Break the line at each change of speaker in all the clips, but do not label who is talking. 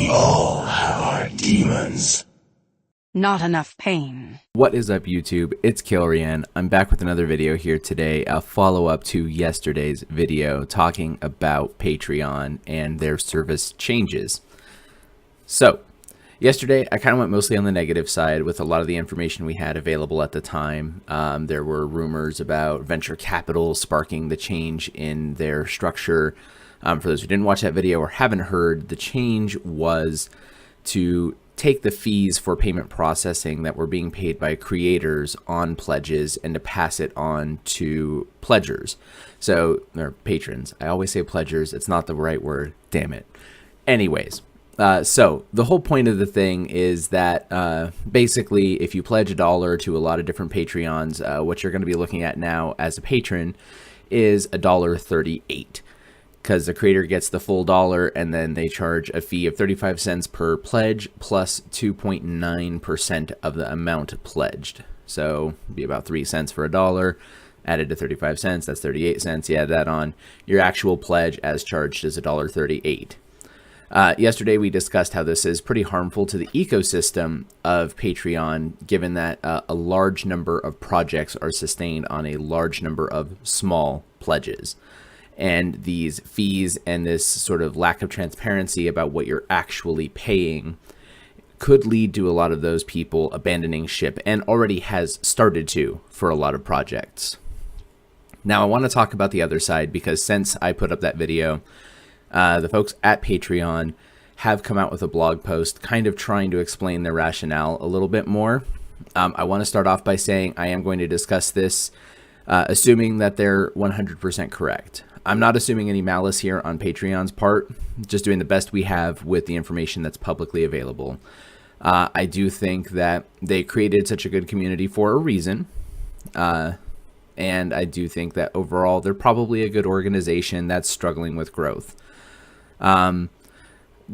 all have our demons.
Not enough pain.
What is up, YouTube? It's Kilrian. I'm back with another video here today, a follow-up to yesterday's video talking about Patreon and their service changes. So, yesterday I kind of went mostly on the negative side with a lot of the information we had available at the time. There were rumors about venture capital sparking the change in their structure. For those who didn't watch that video or haven't heard, the change was to take the fees for payment processing that were being paid by creators on pledges and to pass it on to pledgers. So, or patrons. I always say pledgers. It's not the right word. Damn it. Anyways, so the whole point of the thing is that basically if you pledge $1 to a lot of different Patreons, what you're going to be looking at now as a patron is $1.38. Because the creator gets the full dollar and then they charge a fee of 35 cents per pledge plus 2.9% of the amount pledged. So it'd be about 3 cents for $1 added to 35 cents. That's 38 cents. You add that on. Your actual pledge as charged is $1.38. Yesterday we discussed how this is pretty harmful to the ecosystem of Patreon, given that a large number of projects are sustained on a large number of small pledges. And these fees and this sort of lack of transparency about what you're actually paying could lead to a lot of those people abandoning ship, and already has started to for a lot of projects. Now I want to talk about the other side, because since I put up that video, the folks at Patreon have come out with a blog post kind of trying to explain their rationale a little bit more. I want to start off by saying I am going to discuss this assuming that they're 100% correct. I'm not assuming any malice here on Patreon's part, just doing the best we have with the information that's publicly available. I do think that they created such a good community for a reason, and I do think that overall they're probably a good organization that's struggling with growth.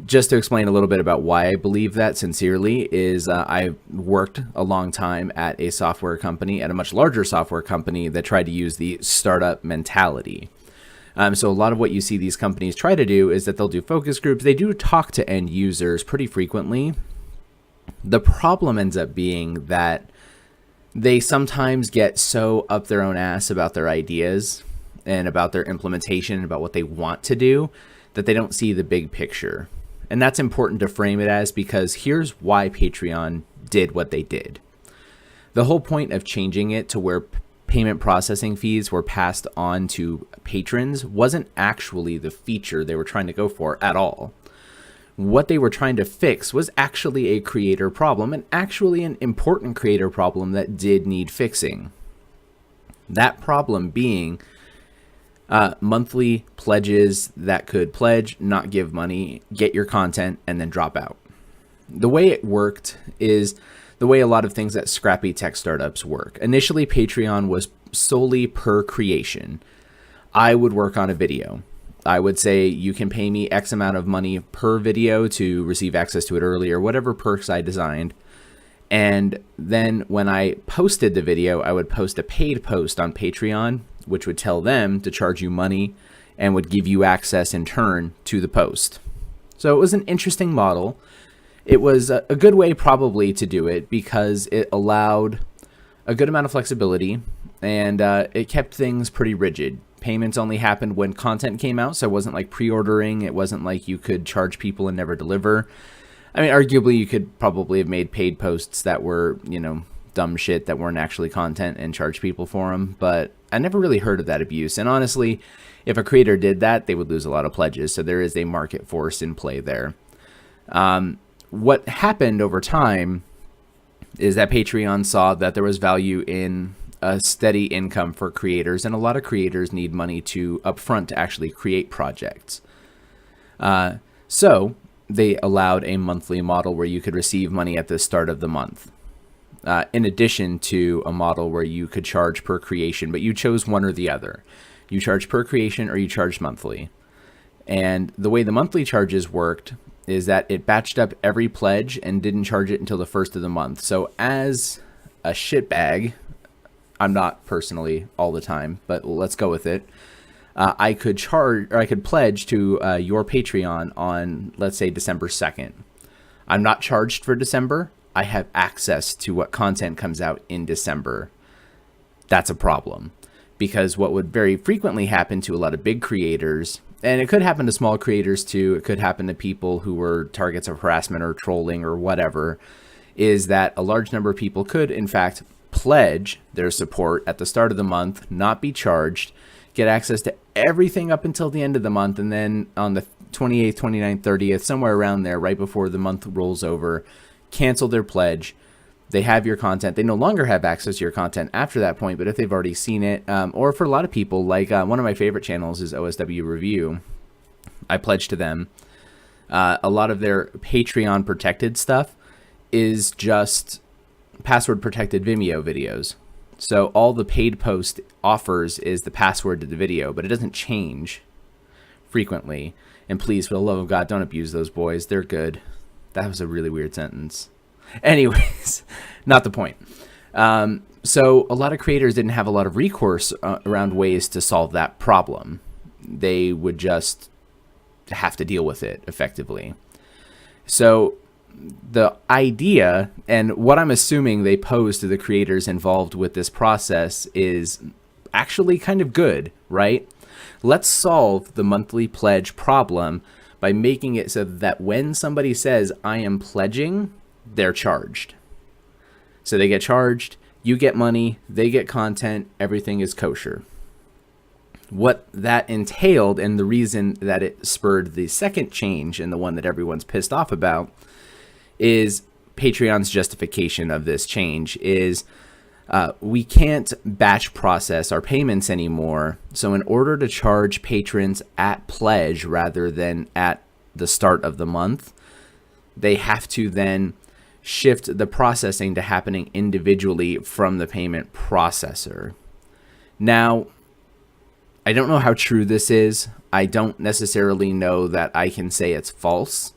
Just to explain a little bit about why I believe that sincerely is I worked a long time at a software company, at a much larger software company that tried to use the startup mentality. So a lot of what you see these companies try to do is that they'll do focus groups. They do talk to end users pretty frequently. The problem ends up being that they sometimes get so up their own ass about their ideas and about their implementation and about what they want to do that they don't see the big picture. And that's important to frame it as, because here's why Patreon did what they did. The whole point of changing it to where payment processing fees were passed on to patrons wasn't actually the feature they were trying to go for at all. What they were trying to fix was actually a creator problem, and actually an important creator problem that did need fixing. That problem being monthly pledges that could pledge, not give money, get your content, and then drop out. The way it worked is the way a lot of things at scrappy tech startups work. Initially, Patreon was solely per creation. I would work on a video. I would say you can pay me X amount of money per video to receive access to it early, or whatever perks I designed. And then when I posted the video, I would post a paid post on Patreon, which would tell them to charge you money and would give you access in turn to the post. So it was an interesting model. It was a good way probably to do it, because it allowed a good amount of flexibility, and it kept things pretty rigid. Payments only happened when content came out, so it wasn't like pre-ordering. It wasn't like you could charge people and never deliver. I mean, arguably you could probably have made paid posts that were, you know, dumb shit that weren't actually content and charge people for them, but I never really heard of that abuse. And honestly, if a creator did that, they would lose a lot of pledges, so there is a market force in play there. What happened over time is that Patreon saw that there was value in a steady income for creators, and a lot of creators need money to upfront to actually create projects. So they allowed a monthly model where you could receive money at the start of the month, in addition to a model where you could charge per creation, but you chose one or the other. You charge per creation or you charge monthly. And the way the monthly charges worked is that it batched up every pledge and didn't charge it until the first of the month. So as a shitbag, I'm not personally all the time, but let's go with it. I could pledge to your Patreon on, let's say, December 2nd. I'm not charged for December. I have access to what content comes out in December. That's a problem, because what would very frequently happen to a lot of big creators, and it could happen to small creators too, it could happen to people who were targets of harassment or trolling or whatever, is that a large number of people could in fact pledge their support at the start of the month, not be charged, get access to everything up until the end of the month, and then on the 28th, 29th, 30th, somewhere around there, right before the month rolls over, cancel their pledge. They have your content. They no longer have access to your content after that point, but if they've already seen it, or for a lot of people, like one of my favorite channels is OSW Review. I pledge to them. A lot of their Patreon protected stuff is just password protected Vimeo videos. So all the paid post offers is the password to the video, but it doesn't change frequently. And please, for the love of God, don't abuse those boys. They're good. That was a really weird sentence. Anyways, not the point. So a lot of creators didn't have a lot of recourse around ways to solve that problem. They would just have to deal with it effectively. So the idea, and what I'm assuming they pose to the creators involved with this process, is actually kind of good, right? Let's solve the monthly pledge problem by making it so that when somebody says, I am pledging, they're charged. So they get charged, you get money, they get content, everything is kosher. What that entailed, and the reason that it spurred the second change, and the one that everyone's pissed off about, is Patreon's justification of this change is we can't batch process our payments anymore. So in order to charge patrons at pledge rather than at the start of the month, they have to then shift the processing to happening individually from the payment processor. Now, I don't know how true this is. I don't necessarily know that I can say it's false.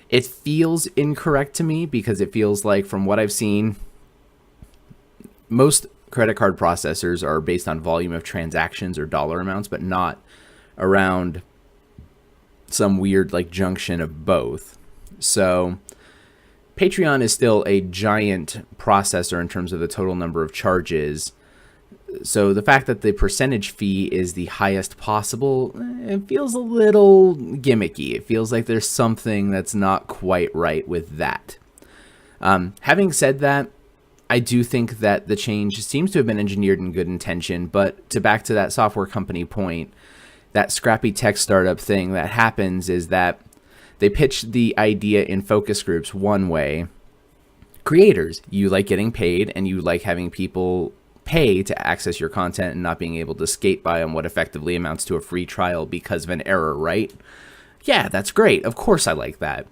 It feels incorrect to me because it feels like, from what I've seen, most credit card processors are based on volume of transactions or dollar amounts, but not around some weird like junction of both. So Patreon is still a giant processor in terms of the total number of charges. So the fact that the percentage fee is the highest possible, it feels a little gimmicky. It feels like there's something that's not quite right with that. Having said that, I do think that the change seems to have been engineered in good intention, but back to that software company point, that scrappy tech startup thing that happens is that they pitch the idea in focus groups one way. Creators, you like getting paid and you like having people pay to access your content and not being able to skate by on what effectively amounts to a free trial because of an error, right? Yeah, that's great. Of course I like that.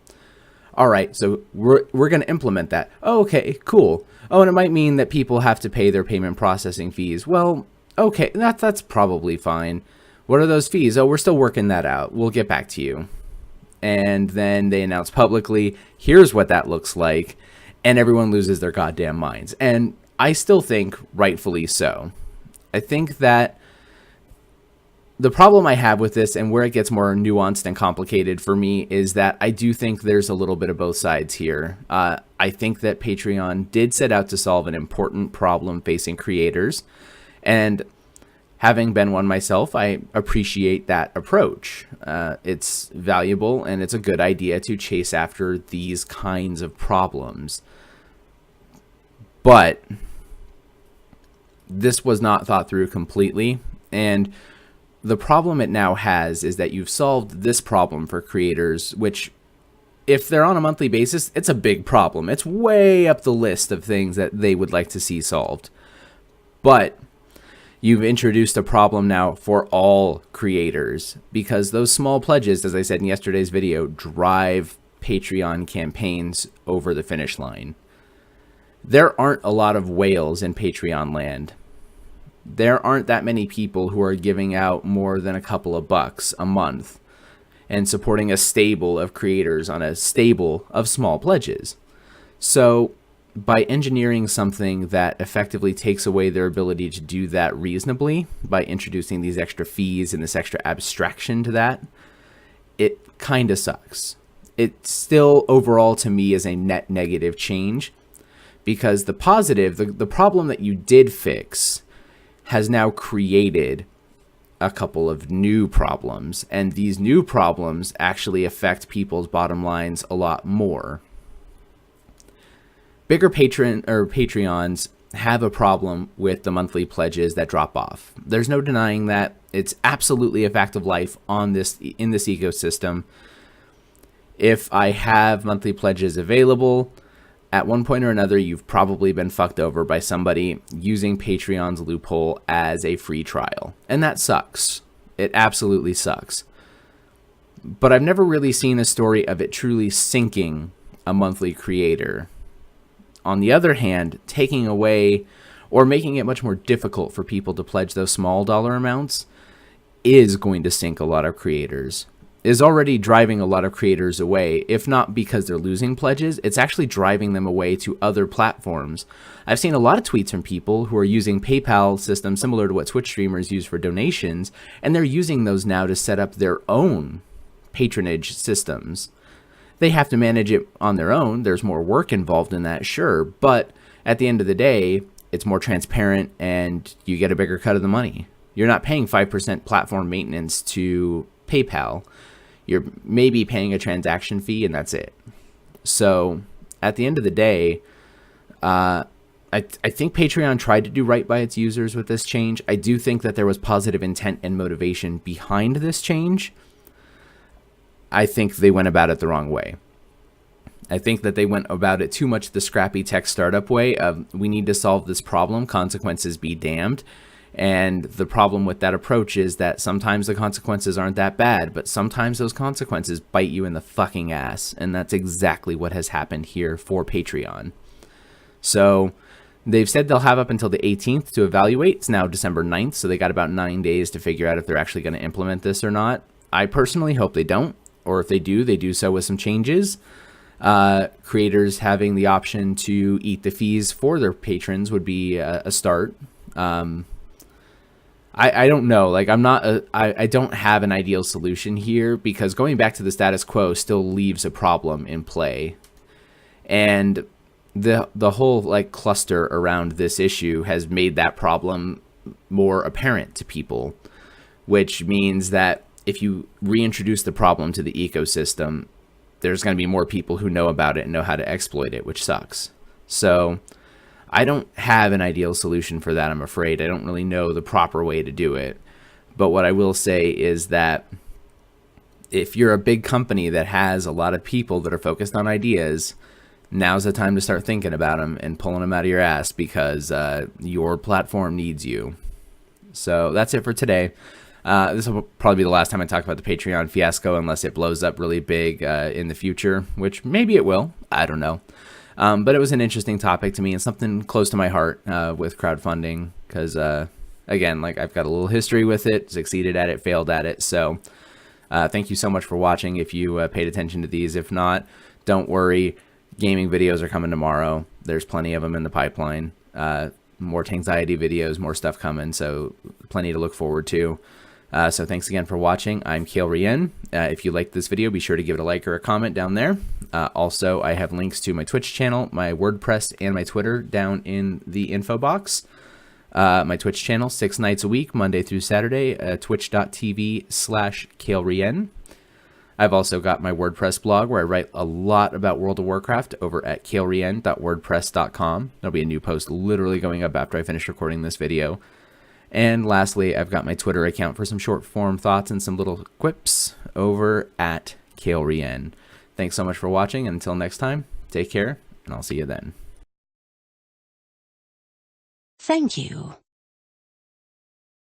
All right, so we're going to implement that. Oh, okay, cool. Oh, and it might mean that people have to pay their payment processing fees. Well, okay, that's probably fine. What are those fees? Oh, we're still working that out. We'll get back to you. And then they announce publicly, here's what that looks like, and everyone loses their goddamn minds. And I still think rightfully so. I think that the problem I have with this, and where it gets more nuanced and complicated for me, is that I do think there's a little bit of both sides here. I think that Patreon did set out to solve an important problem facing creators, and having been one myself, I appreciate that approach. It's valuable, and it's a good idea to chase after these kinds of problems. But this was not thought through completely, and the problem it now has is that you've solved this problem for creators, which, if they're on a monthly basis, it's a big problem. It's way up the list of things that they would like to see solved. But you've introduced a problem now for all creators, because those small pledges, as I said in yesterday's video, drive Patreon campaigns over the finish line. There aren't a lot of whales in Patreon land. There aren't that many people who are giving out more than a couple of bucks a month and supporting a stable of creators on a stable of small pledges. So by engineering something that effectively takes away their ability to do that reasonably, by introducing these extra fees and this extra abstraction to that, it kind of sucks. it still overall to me is a net negative change, because the positive, the problem that you did fix has now created a couple of new problems, and these new problems actually affect people's bottom lines a lot more. Bigger Patreons have a problem with the monthly pledges that drop off. There's no denying that. It's absolutely a fact of life in this ecosystem. If I have monthly pledges available, at one point or another, you've probably been fucked over by somebody using Patreon's loophole as a free trial. And that sucks. It absolutely sucks. But I've never really seen a story of it truly sinking a monthly creator. On the other hand, taking away or making it much more difficult for people to pledge those small dollar amounts is going to sink a lot of creators. Is already driving a lot of creators away. If not because they're losing pledges, it's actually driving them away to other platforms. I've seen a lot of tweets from people who are using PayPal systems similar to what Twitch streamers use for donations, and they're using those now to set up their own patronage systems. They have to manage it on their own. There's more work involved in that, sure, but at the end of the day, it's more transparent and you get a bigger cut of the money. You're not paying 5% platform maintenance to PayPal. You're maybe paying a transaction fee, and that's it. So at the end of the day, I think Patreon tried to do right by its users with this change. I do think that there was positive intent and motivation behind this change. I think they went about it the wrong way. I think that they went about it too much the scrappy tech startup way of, we need to solve this problem, consequences be damned. And the problem with that approach is that sometimes the consequences aren't that bad, but sometimes those consequences bite you in the fucking ass. And that's exactly what has happened here for Patreon. So they've said they'll have up until the 18th to evaluate. It's now December 9th, so they got about 9 days to figure out if they're actually going to implement this or not. I personally hope they don't, or if they do so with some changes. Creators having the option to eat the fees for their patrons would be a start. I don't know, like I don't have an ideal solution here, because going back to the status quo still leaves a problem in play. And the whole like cluster around this issue has made that problem more apparent to people, which means that if you reintroduce the problem to the ecosystem, there's going to be more people who know about it and know how to exploit it, which sucks. So I don't have an ideal solution for that, I'm afraid. I don't really know the proper way to do it. But what I will say is that if you're a big company that has a lot of people that are focused on ideas, now's the time to start thinking about them and pulling them out of your ass, because your platform needs you. So that's it for today. This will probably be the last time I talk about the Patreon fiasco, unless it blows up really big in the future, which maybe it will. I don't know. But it was an interesting topic to me and something close to my heart with crowdfunding, because, again, like I've got a little history with it, succeeded at it, failed at it. So thank you so much for watching if you paid attention to these. If not, don't worry. Gaming videos are coming tomorrow. There's plenty of them in the pipeline. More Tankxiety videos, more stuff coming. So plenty to look forward to. So thanks again for watching. I'm Kale Rien. If you liked this video, be sure to give it a like or a comment down there. Also, I have links to my Twitch channel, my WordPress, and my Twitter down in the info box. My Twitch channel, 6 nights a week, Monday through Saturday, twitch.tv/KaleRien. I've also got my WordPress blog where I write a lot about World of Warcraft over at kalerien.wordpress.com. There'll be a new post literally going up after I finish recording this video. And lastly, I've got my Twitter account for some short form thoughts and some little quips over at KaleRien. Thanks so much for watching, and until next time, take care, and I'll see you then.
Thank you.